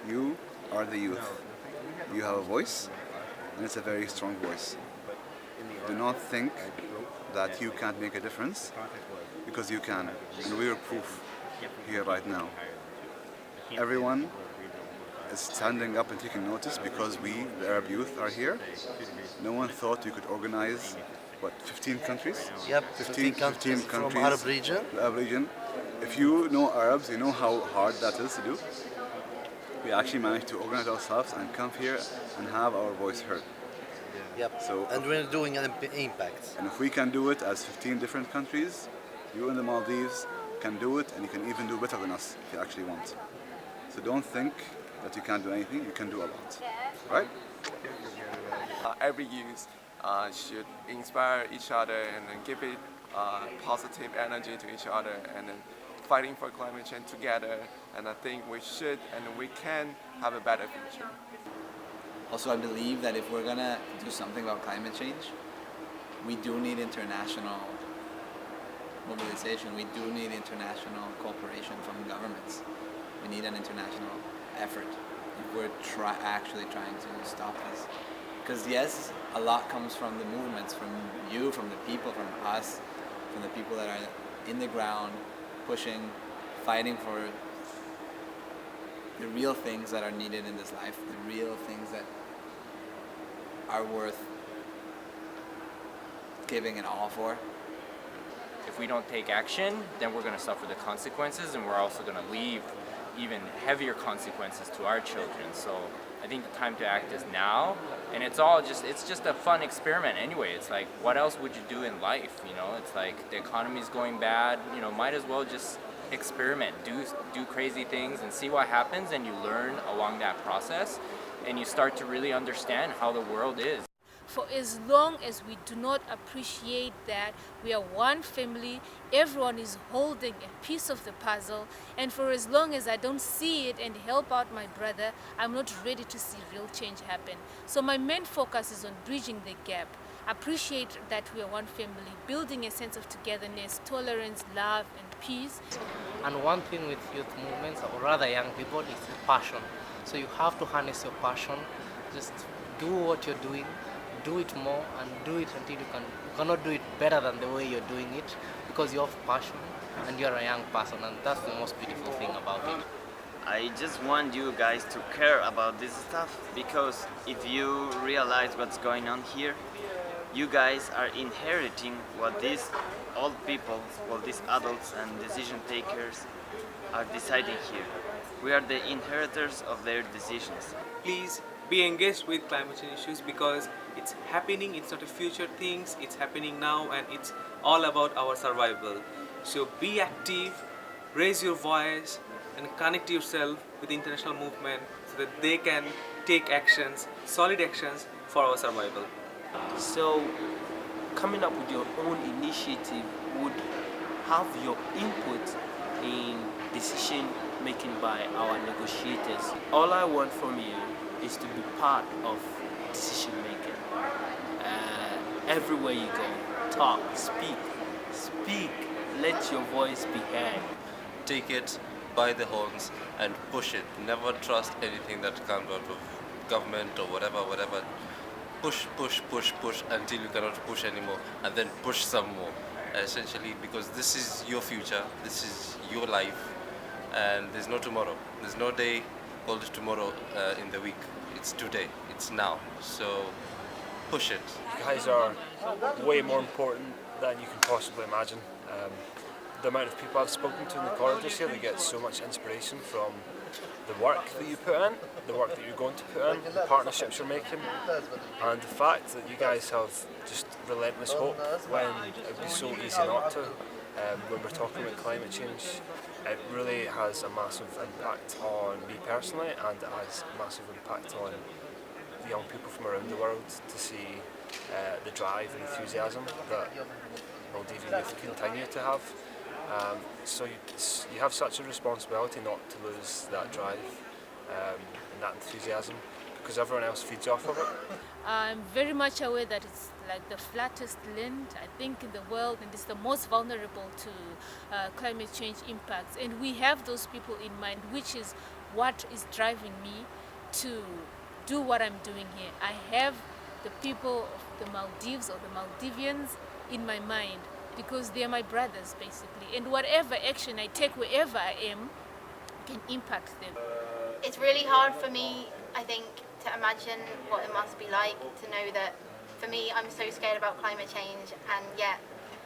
You are the youth. You have a voice, and it's a very strong voice. Do not think that you can't make a difference, because you can, and we are proof here right now. Everyone is standing up and taking notice because we, the Arab youth, are here. No one thought you could organize, 15 countries? Yep, 15 countries from Arab region. The Arab region. If you know Arabs, you know how hard that is to do. We actually managed to organize ourselves and come here and have our voice heard. Yep. So, and we're doing an impact. And if we can do it as 15 different countries, you in the Maldives can do it, and you can even do better than us if you actually want. So don't think that you can't do anything, you can do a lot. Right? Every youth should inspire each other and give it positive energy to each other, and then fighting for climate change together. And I think we should and we can have a better future. Also, I believe that if we're gonna do something about climate change, we do need international mobilization. We do need international cooperation from governments. We need an international effort if we're actually trying to stop this. Because yes, a lot comes from the movements, from you, from the people, from us, from the people that are in the ground, pushing, fighting for the real things that are needed in this life, the real things that are worth giving it all for. If we don't take action, then we're going to suffer the consequences, and we're also going to leave even heavier consequences to our children. So I think the time to act is now, and it's just a fun experiment anyway. It's like, what else would you do in life? You know, it's like the economy's going bad, you know, might as well just experiment, do crazy things and see what happens, and you learn along that process, and you start to really understand how the world is. For as long as we do not appreciate that we are one family, everyone is holding a piece of the puzzle, and for as long as I don't see it and help out my brother, I'm not ready to see real change happen. So my main focus is on bridging the gap. Appreciate that we are one family, building a sense of togetherness, tolerance, love, and peace. And one thing with youth movements, or rather young people, is passion. So you have to harness your passion, just do what you're doing, do it more, and do it until you cannot do it better than the way you're doing it, because you have passion and you're a young person, and that's the most beautiful thing about it. I just want you guys to care about this stuff, because if you realize what's going on here, you guys are inheriting what these old people, well, these adults and decision takers are deciding here. We are the inheritors of their decisions. Please be engaged with climate change issues, because it's happening, it's not a future things, it's happening now, and it's all about our survival. So be active, raise your voice, and connect yourself with the international movement so that they can take actions, solid actions for our survival. So coming up with your own initiative would have your input in decision making by our negotiators. All I want from you is to be part of decision making. Everywhere you go, talk, speak, let your voice be heard. Take it by the horns and push it. Never trust anything that comes out of government or whatever. Push until you cannot push anymore, and then push some more. Essentially, because this is your future, this is your life, and there's no tomorrow. There's no day called tomorrow in the week. It's today, it's now. So push it. You guys are way more important than you can possibly imagine. The amount of people I've spoken to in the corridors here, they get so much inspiration from the work that you put in, the work that you're going to put in, the partnerships you're making, and the fact that you guys have just relentless hope when it would be so easy not to. When we're talking about climate change, it really has a massive impact on me personally, and it has a massive impact on the young people from around the world to see the drive and enthusiasm that Maldivian youth continue to have. So you have such a responsibility not to lose that drive and that enthusiasm, because everyone else feeds off of it. I'm very much aware that it's like the flattest land, I think, in the world, and it's the most vulnerable to climate change impacts. And we have those people in mind, which is what is driving me to do what I'm doing here. I have the people of the Maldives or the Maldivians in my mind because they are my brothers, basically. And whatever action I take wherever I am can impact them. It's really hard for me, I think, to imagine what it must be like to know that, for me, I'm so scared about climate change, and yet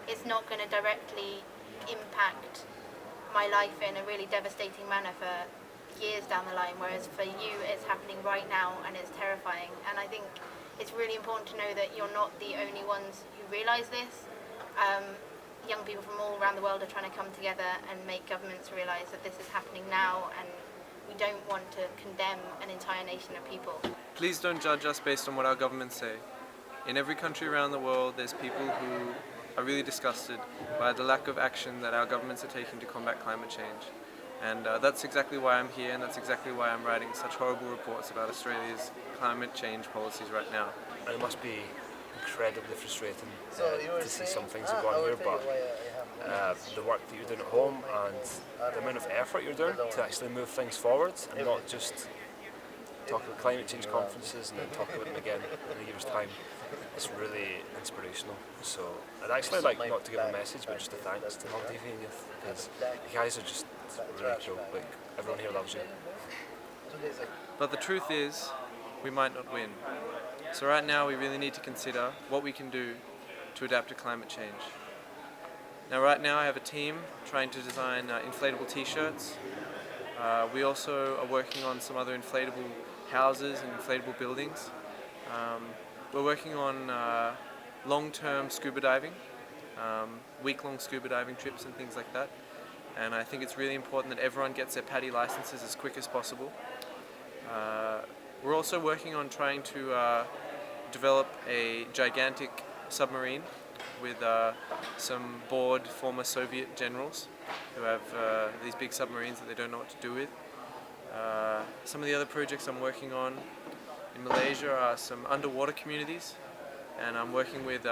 it's not going to directly impact my life in a really devastating manner for years down the line, whereas for you it's happening right now and it's terrifying. And I think it's really important to know that you're not the only ones who realise this. Young people from all around the world are trying to come together and make governments realise that this is happening now, and we don't want to condemn an entire nation of people. Please don't judge us based on what our governments say. In every country around the world, there's people who are really disgusted by the lack of action that our governments are taking to combat climate change. And that's exactly why I'm here, and that's exactly why I'm writing such horrible reports about Australia's climate change policies right now. And it must be incredibly frustrating to see some things that go on here, but the work that you're doing at home and the amount of effort you're doing to actually move things forward and not just talk about climate change conferences and then talk about them again in a year's time, it's really inspirational. So I'd actually like not to give a message, but just a thanks to Maldivian Youth, because you guys are just really cool. Like, everyone here loves you. But the truth is, we might not win. So right now we really need to consider what we can do to adapt to climate change. Now right now I have a team trying to design inflatable t-shirts. We also are working on some other inflatable houses and inflatable buildings. We're working on long-term scuba diving, week-long scuba diving trips and things like that. And I think it's really important that everyone gets their PADI licenses as quick as possible. We're also working on trying to develop a gigantic submarine with some bored former Soviet generals who have these big submarines that they don't know what to do with. Some of the other projects I'm working on in Malaysia are some underwater communities, and I'm working with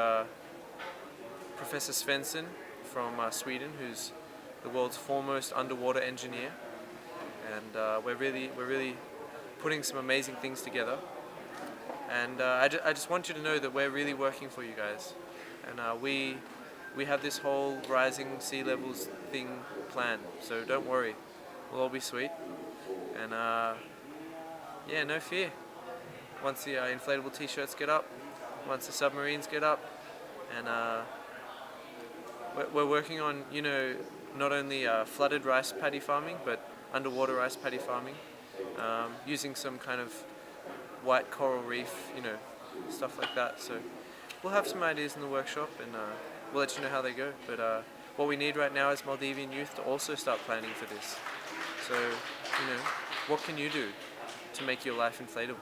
Professor Svensson from Sweden, who's the world's foremost underwater engineer, and we're really putting some amazing things together. And I just want you to know that we're really working for you guys, and we have this whole rising sea levels thing planned, so don't worry, we'll all be sweet. And yeah, no fear. Once the inflatable t-shirts get up, once the submarines get up, and we're working on, you know, not only flooded rice paddy farming, but underwater rice paddy farming, using some kind of white coral reef, you know, stuff like that. So we'll have some ideas in the workshop, and we'll let you know how they go. But what we need right now is Maldivian youth to also start planning for this. So, you know, what can you do to make your life inflatable?